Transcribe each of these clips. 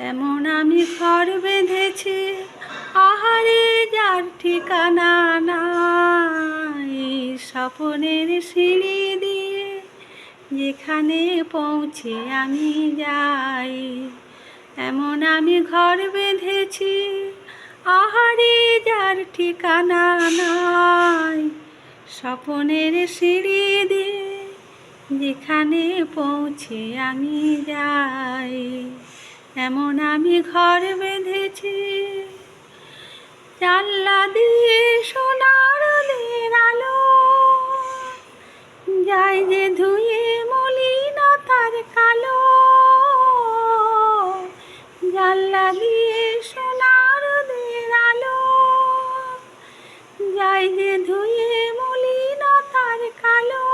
এমন আমি ঘর বেঁধেছি, আহারে যার ঠিকানা নাই। স্বপনের সিঁড়ি দিয়ে যেখানে পৌঁছে আমি যাই। এমন আমি ঘর বেঁধেছি, আহারে যার ঠিকানা নাই। স্বপনের সিঁড়ি দিয়ে যেখানে পৌঁছে আমি যাই। এমন আমি ঘর বেঁধেছি। জানলা দিয়ে সোনার রোদের আলো যায় যে ধুয়ে মলিনতার কালো। জানলা দিয়ে সোনার রোদের আলো যায় যে ধুয়ে মলিনতার কালো।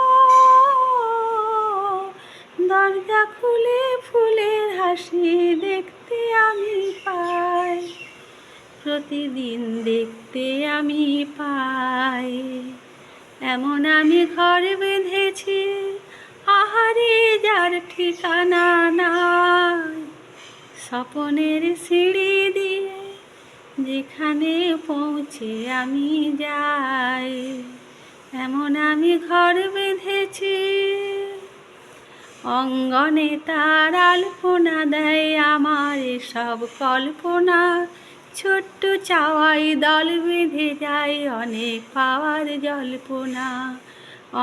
দরজা খুলে ফুলের হাসি দেখতে আমি পাই, প্রতিদিন দেখতে আমি পাই। এমন আমি ঘর বেঁধেছি, আহারে যার ঠিকানা নাই। স্বপনের সিঁড়ি দিয়ে যেখানে পৌঁছে আমি যাই। এমন আমি ঘর বেঁধেছি। অঙ্গনে তার আলপনা দেয় আমার সব কল্পনা। ছোট্ট চাওয়াই দল বেঁধে যায় অনেক পাওয়ার জল্পনা।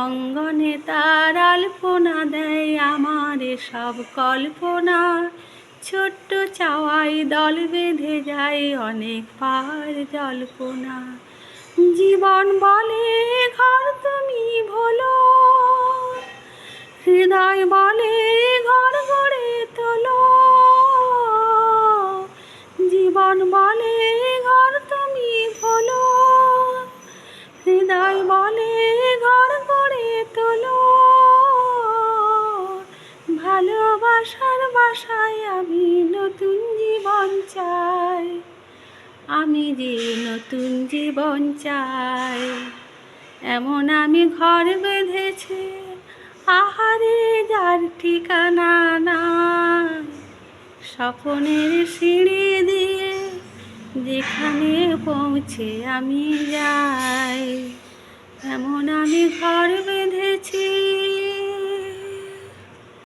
অঙ্গনে তার আলপনা দেয় আমার সব কল্পনা। ছোট্ট চাওয়াই দল বেঁধে যায় অনেক পাওয়ার জল্পনা। জীবন বলে ঘর তুমি ভোলো, হৃদয় বলে ঘর গড়ে তোলো। জীবন বলে ঘর তুমি ভোলো, হৃদয় বলে ঘর গড়ে তোলো। ভালোবাসার বাসায় আমি নতুন জীবন চাই, আমি যে নতুন জীবন চাই। এমন আমি ঘর বেঁধেছি, আহারে যার ঠিকানা নাই। স্বপনের সিঁড়ি দিয়ে যেখানে পৌঁছে আমি যাই। এমন আমি ঘর বেঁধেছি।